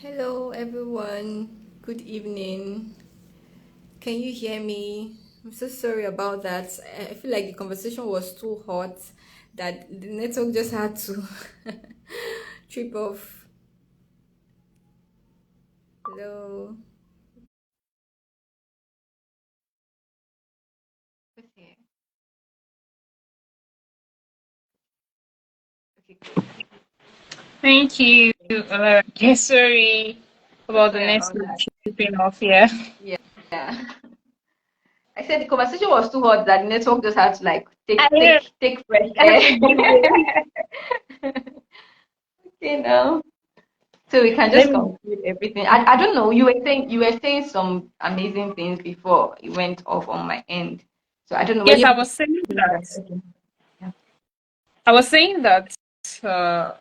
Hello, everyone. Good evening. Can you hear me? I'm so sorry about that. I feel like the conversation was too hot that the network just had to trip off. Hello. Okay. Okay. Thank you, Olaronke. Sorry about the Sorry next about that. tripping off here. Yeah. I said the conversation was too hot that the network just had to like I take know, take take fresh I have air. to give way. You know. So we can Let just me. conclude everything. I don't know. You were saying some amazing things before it went off on my end. So I don't know. Were Yes, you I able to was saying finish that? that. Okay. Yeah. I was saying that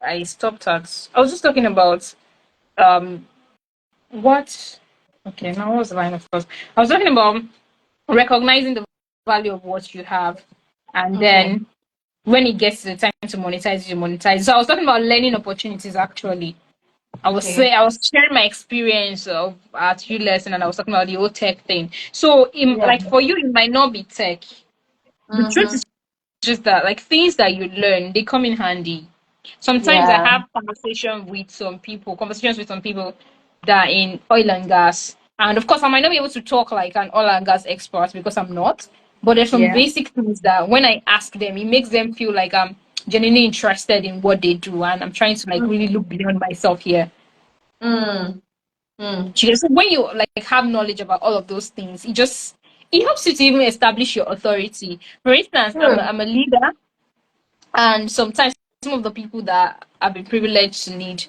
I stopped at. I was just talking about um what. Okay, now what was the line of course? I was talking about recognizing the value of what you have, and Okay. then when it gets to the time to monetize, you monetize. So I was talking about learning opportunities actually. Okay. I was sharing my experience of at U lesson, and I was talking about the whole tech thing. So Yeah. like for you, it might not be tech. The truth Mm-hmm. is just that like things that you learn, they come in handy. Sometimes I Yeah. have conversations with some people that are in oil and gas. And of course I might not be able to talk like an oil and gas expert because I'm not. But there's some Yeah. basic things that when I ask them, it makes them feel like I'm genuinely interested in what they do, and I'm trying to like really look beyond myself here. Mm. Mm. So when you like have knowledge about all of those things, it helps you to even establish your authority. For instance, True. I'm a leader, and sometimes some of the people that I've been privileged to lead,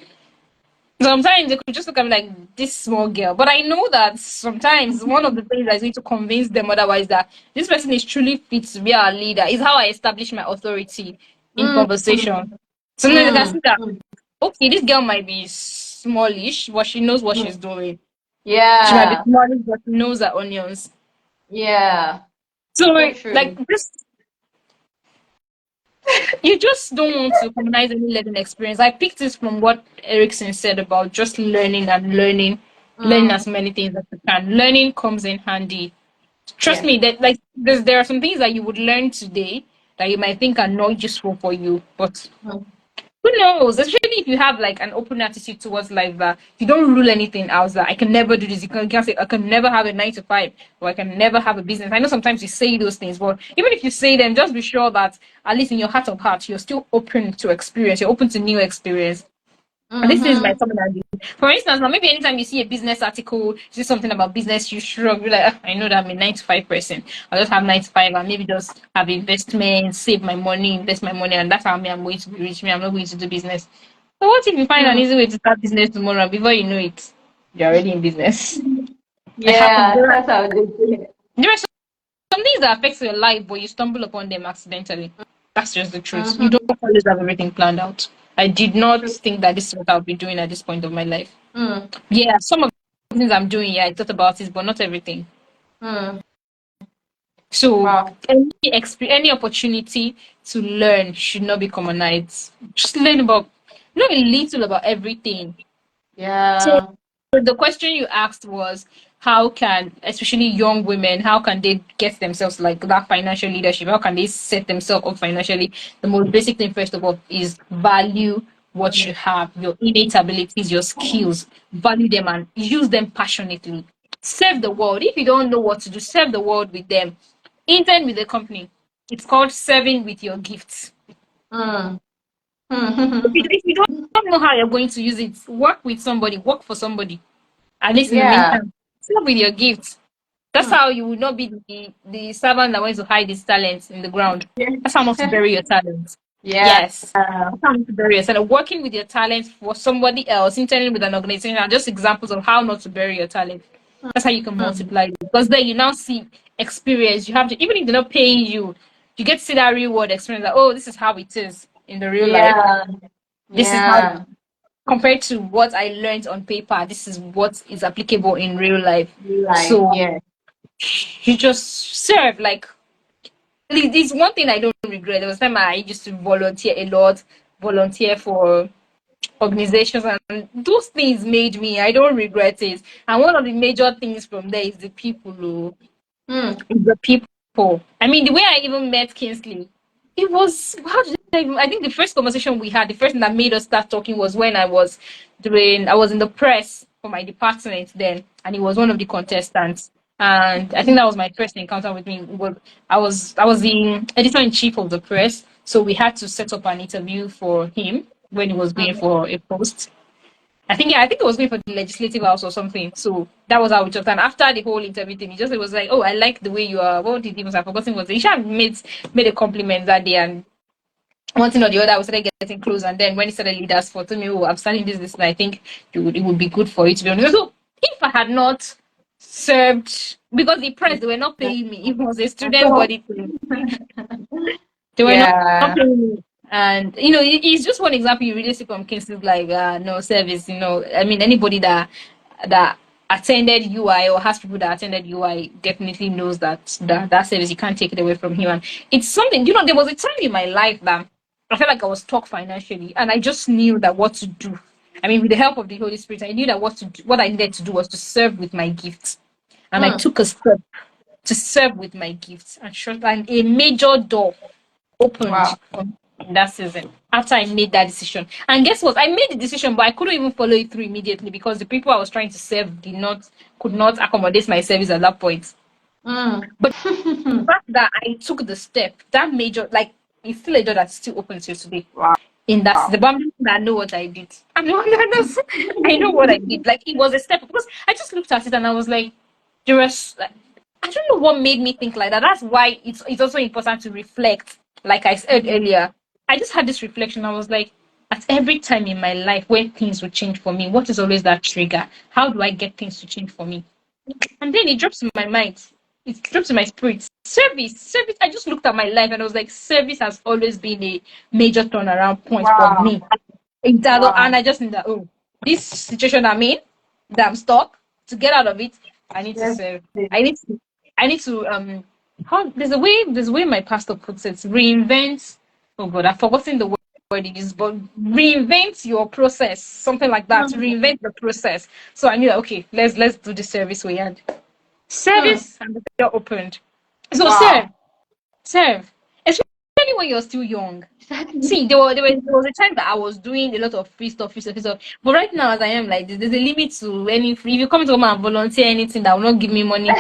sometimes they could just look at me like this small girl. But I know that sometimes one of the things that's going to convince them otherwise that this person is truly fit to be our leader is how I establish my authority in Mm. conversation. Sometimes I can Mm. see that Mm. okay, this girl might be smallish, but she knows what she's Mm. doing. She might be Yeah. smallish, but she knows her onions. Yeah. So So like true. just you just don't want to commonize any learning experience. I picked this from what Erickson said about just learning and learning Mm. as many things as you can. Learning comes in handy. Trust Yeah. me that like there are some things that you would learn today that you might think are not useful for you, but Mm. who knows? Especially if you have like an open attitude towards life that you don't rule anything out that I can never do this. You can't say I can never have a 9 to 5 or I can never have a business. I know sometimes you say those things, but even if you say them, just be sure that at least in your heart of hearts, you're still open to experience. You're open to new experience. And this is my Mm-hmm. terminology. For instance, now maybe anytime you see a business article, you see something about business, you shrug, you're like, "Ah, I know that I'm a 9 to 5 person. I'll just have 9 to 5 and maybe just have investment, save my money, invest my money, and that's how I'm going to be rich. Me, I'm not going to do business. So what if you find an Mm. easy way to start business tomorrow and before you know it, you're already in business? It happens. Yeah. That's how they do it. There are some things that affect your life, but you stumble upon them accidentally. That's just the truth. You don't Mm-hmm. always have everything planned out. I did not True. think that this is what I'll be doing at this point of my life. Mm. Yeah, some of the things I'm doing, yeah, I thought about it, but not everything. Mm. So Wow. any opportunity to learn should not be commonized. Just learn about know a little about everything. So Yeah. the question you asked was how can especially young women how can they get themselves like that financial leadership? How can they set themselves up financially? The most basic thing first of all is value what you have, your innate abilities, your skills, value them and use them passionately. Serve the world. If you don't know what to do, serve the world with them. Intern with the company. It's called serving with your gifts. Mm. If you don't know how you're going to use it, work with somebody, work for somebody. At least in the Yeah. meantime, serve with your gifts. That's Mm. how you will not be the servant that wants to hide his talents in the ground. Yeah. That's how not to bury your talents. Yeah. Yes. That's how not to bury your talent. Working with your talent for somebody else, interning with an organization are just examples of how not to bury your talent. That's how you can Mm. multiply it. Because then you now see experience. You have to, even if they're not paying you, you get to see that real world experience. Like, oh, this is how it is in the real life. Yeah. This is how Yeah. compared to what I learned on paper, this is what is applicable in real life. Life. So Yeah. you just serve. Like this one thing I don't regret. There was time I used to volunteer a lot, volunteer for organizations, and those things made me. I don't regret it. And one of the major things from there is the people. Who, Mm. the people. I mean, the way I even met Kingsley, it was how did I think the first conversation we had, the first thing that made us start talking was when I was in the press for my department then, and he was one of the contestants. And I think that was my first encounter with him. I was the editor in chief of the press, so we had to set up an interview for him when he was going for a post. I think it was going for the legislative house or something. So that was how we talked. And after the whole interview thing, it was like, oh, I like the way you are. What did he was? I've forgotten what he made a compliment that day, and one thing or the other, we started getting close. And then when he started lead us for, told me, oh, I'm starting this, and I think it would be good for you to be honest. So if I had not served, because the press they were not paying me, it was a student body thing. They were not Yeah. paying me. And it's just one example you really see from cases like no service. I mean, anybody that attended UI or has people that attended UI definitely knows that service you can't take it away from him. And it's something. There was a time in my life that I felt like I was stuck financially, and I just knew that what to do. I mean, with the help of the Holy Spirit, I knew that what I needed to do was to serve with my gifts, and I Mm. took a step to serve with my gifts, and a major door opened Wow. in that season after I made that decision. And guess what? I made the decision, but I couldn't even follow it through immediately because the people I was trying to serve could not accommodate my service at that point. Mm. But the fact that I took the step, that major, like, it's still a door that's still open to today. Wow. In that season, but I know what I did. I'm the one that knows. I know what I did. Like, it was a step because I just looked at it and I was like, there was like, I don't know what made me think like that. That's why it's also important to reflect. Like I said earlier, I just had this reflection. I was like, at every time in my life when things would change for me, what is always that trigger? How do I get things to change for me? And then it drops in my mind. It drops in my spirit. Service. I just looked at my life and I was like, service has always been a major turnaround point for Wow. me. And Wow. I just think that, oh, this situation I'm in, that I'm stuck, to get out of it, I need to Yes. serve. Yes. I need to there's a way my pastor puts it, reinvent. Oh God, I've forgotten the word it is, but reinvent your process, something like that. Mm. Reinvent the process. So I knew that, okay, let's do the service we had. Mm. Service and the door opened. So Wow. serve. Especially when you're still young. See, there was a time that I was doing a lot of free stuff. But right now, as I am, like, there's a limit to any free. If you come to home and volunteer anything that will not give me money,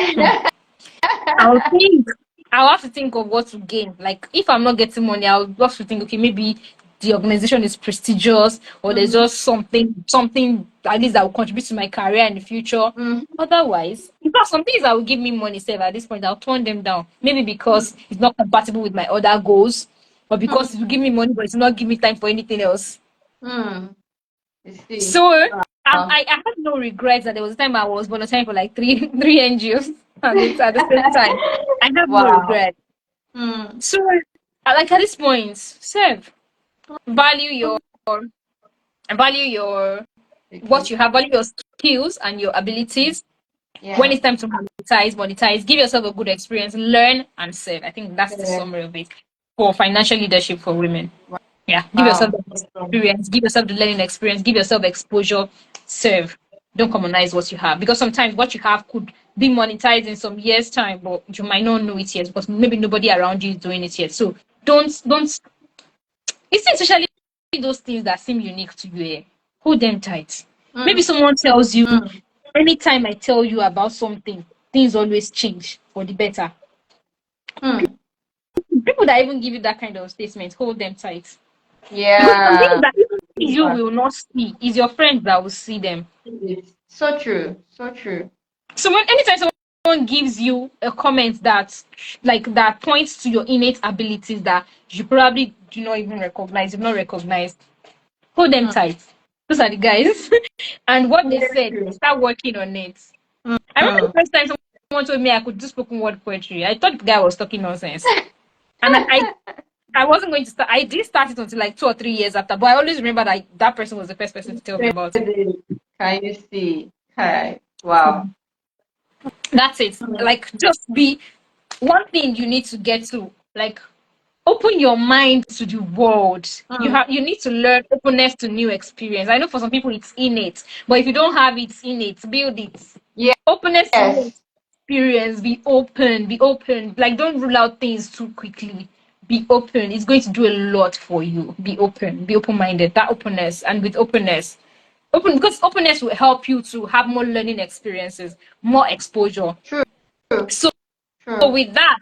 I'll think. I'll have to think of what to gain. Like, if I'm not getting money, I'll have to think, okay, maybe the organization is prestigious, or there's Mhm. just something at least that will contribute to my career in the future. Mhm. Otherwise, in fact, some things that will give me money, save at this point, I'll turn them down. Maybe because it's not compatible with my other goals, or because it will give me money, but it's not give me time for anything else. Mm. You see. So Wow. I had no regrets that there was a time I was volunteering for like three NGOs at the same time. I have no Wow. regret. Mm. So like at this point, serve, value your value your what Okay. you have, value your skills and your abilities. When Yeah. it's time to monetize, give yourself a good experience, learn and serve. I think that's the Yeah. summary of it for financial leadership for women. Yeah, give yourself Wow. the Awesome. experience, give yourself the learning experience, give yourself exposure, serve. Don't commonize what you have because sometimes what you have could be monetized in some years' time, but you might not know it yet because maybe nobody around you is doing it yet. So don't. It's especially those things that seem unique to you. Hold them tight. Maybe Mm. someone tells you, Mm. anytime I tell you about something, things always change for the better. Mm. People that even give you that kind of statement, hold them tight. Because some things Yeah. that even This you one. will not see is your friends that will see them. It's so true. So true. So anytime someone gives you a comment that points to your innate abilities that you probably do not even recognize, you've not recognized, hold them Mm. tight. Those are the guys. And what they Very said, true. start working on it. I remember the Mm. first time someone told me I could do spoken word poetry. I thought the guy was talking nonsense. And I wasn't going to start. I didn't start it until like 2 or 3 years after. But I always remember that person was the first person to tell me about it. Can you see? Hi. So Wow. that's it. Mm. Like just be one thing you need to get to. Like open your mind to the world. Mm. You need to learn openness to new experience. I know for some people it's innate, but if you don't have it innate, build it. Openness to new Yes. experience. Be open. Be open. Like, don't rule out things too quickly. Be open. It's going to do a lot for you. Be open. Be open-minded. That openness, and with openness, because openness will help you to have more learning experiences, more exposure. True. So True. with that,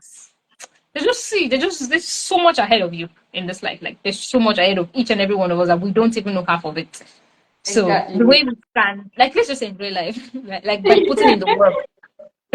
there's so much ahead of you in this life. Like, there's so much ahead of each and every one of us that we don't even know half of it. So the Exactly. way we can, like, let's just enjoy life, like by putting in the work,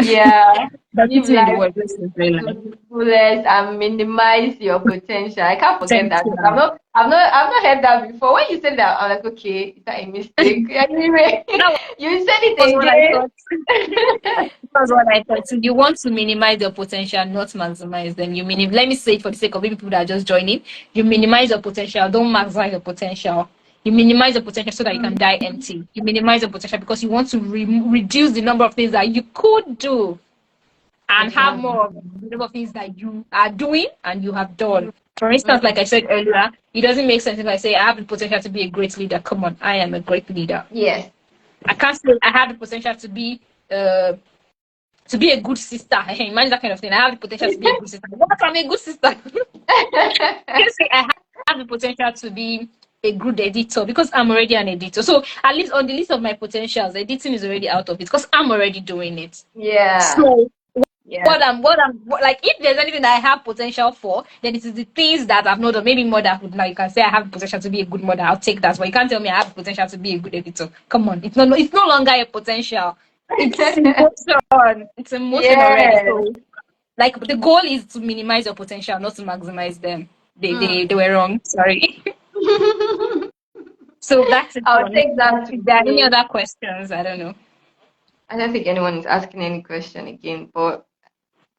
Yeah. by Live putting in the life work. Let's enjoy to life. the fullest and minimize your potential. I can't forget that because Potential. I've not heard that before. When you said that, I'm like, okay, is that a mistake? Anyway, That you said was what I it thought. That's what I thought. So you want to minimize your potential, not maximize them. Let me say it for the sake of people that are just joining. You minimize your potential, don't maximize your potential. You minimize your potential so that you can again. die empty. You minimize your potential because you want to reduce the number of things that you could do and have Exactly. more of the number of things that you are doing and you have done. For instance, like I said earlier, it doesn't make sense if I say I have the potential to be a great leader. Come on, I am a great leader. Yes. I can't say I have the potential uh to be a good sister. Imagine that kind of thing. I have the potential to be a good sister. What? I'm a good sister. You can say I have the potential to be a good editor because I'm already an editor. So at least on the list of my potentials, editing is already out of it because I'm already doing it. Yeah. So Yeah. like, if there's anything that I have potential for, then it is the things that I've not done. Maybe motherhood. Now you can say I have the potential to be a good mother. I'll take that. But you can't tell me I have the potential to be a good editor. Come on, it's no longer a potential. It's emotion. It's emotion already. Yes. So, like, the goal is to minimize your potential, not to maximize them. They Mm. were wrong. Sorry. So that's it I'll for me. take that to If there are any me. other questions, I don't know. I don't think anyone is asking any question again, but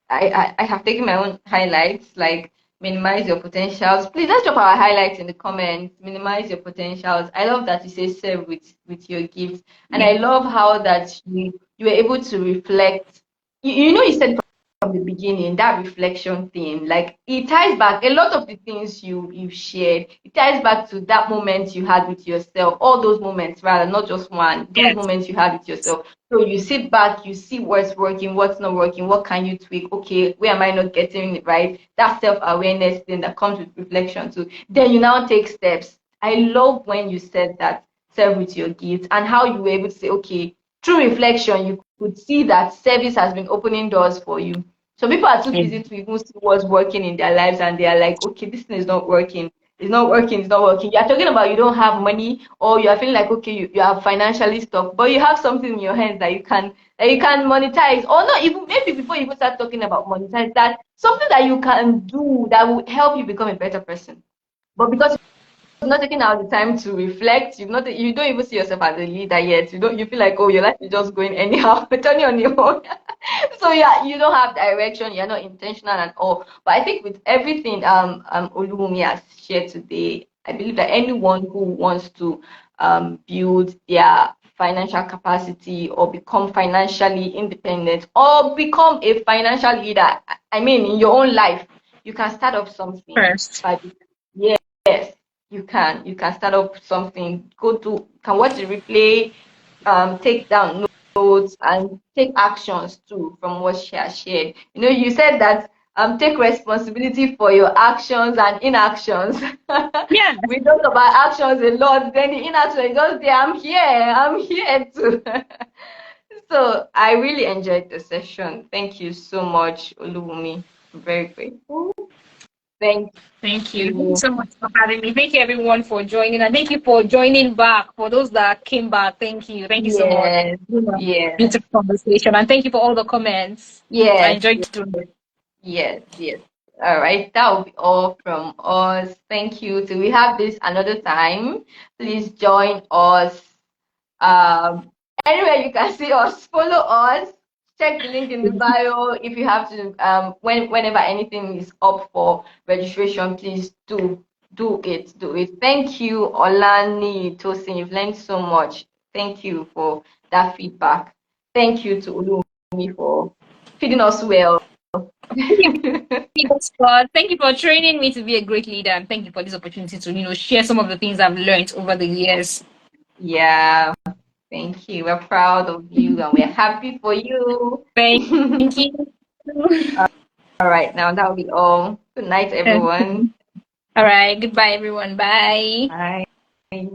I have taken my own highlights, like minimize your potentials. Please let's drop our highlights in the comments. Minimize your potentials. I love that you say serve with your gifts, and Yeah. I love how that you were able to reflect. You know, you said from the beginning, that reflection thing, like it ties back a lot of the things you shared. It ties back to that moment you had with yourself, all those moments rather, not just one, those Yes. moments you had with yourself. So you sit back, you see what's working, what's not working, what can you tweak? Okay, where am I not getting it right? That self-awareness thing that comes with reflection too. Then you now take steps. I love when you said that, serve with your gifts, and how you were able to say, okay, through reflection, you could see that service has been opening doors for you. So people are too Yeah. busy to even see what's working in their lives, and they are like, okay, this thing is not working. It's not working. It's not working. You're talking about you don't have money, or you're feeling like, okay, you are financially stuck, but you have something in your hands that you can monetize, or not even, maybe before you even start talking about monetize, that something that you can do that will help you become a better person. But because not taking out the time to reflect. You don't even see yourself as a leader yet. You feel like, oh, your life is just going anyhow, turning on your own. So yeah, you don't have direction, you're not intentional at all. But I think with everything Oluwumi has shared today, I believe that anyone who wants to build their financial capacity or become financially independent or become a financial leader, I mean in your own life, you can start off something First. by yes, you can. You can start up something. Can watch the replay, take down notes and take actions too from what she has shared. You know, you said that take responsibility for your actions and inactions. Yeah. We talk about actions a lot, then the inaction is just there. I'm here too. So I really enjoyed the session. Thank you so much, Oluwumi. I'm very grateful. Thank Thank you. Thank you you. so much for having me. Thank you everyone for joining, and thank you for joining back. For those that came back, thank you. Thank you so much. Yes, yes, Beautiful conversation, and thank you for all the comments. I yes, enjoyed doing it. yes, yes. All right, that will be all from us. Thank you. Till we have this another time, please join us. Um, Anywhere you can see us, follow us. Check the link in the bio if you have to. Whenever anything is up for registration, please do it. Thank you, Olani Tosin. You've learned so much. Thank you for that feedback. Thank you to Olu for feeding us well. Thank you for training me to be a great leader, and thank you for this opportunity to share some of the things I've learned over the years. Yeah, thank you. We're proud of you and we're happy for you. Thank you. All right, now that'll be all. Good night, everyone. All right. Goodbye, everyone. Bye. Bye.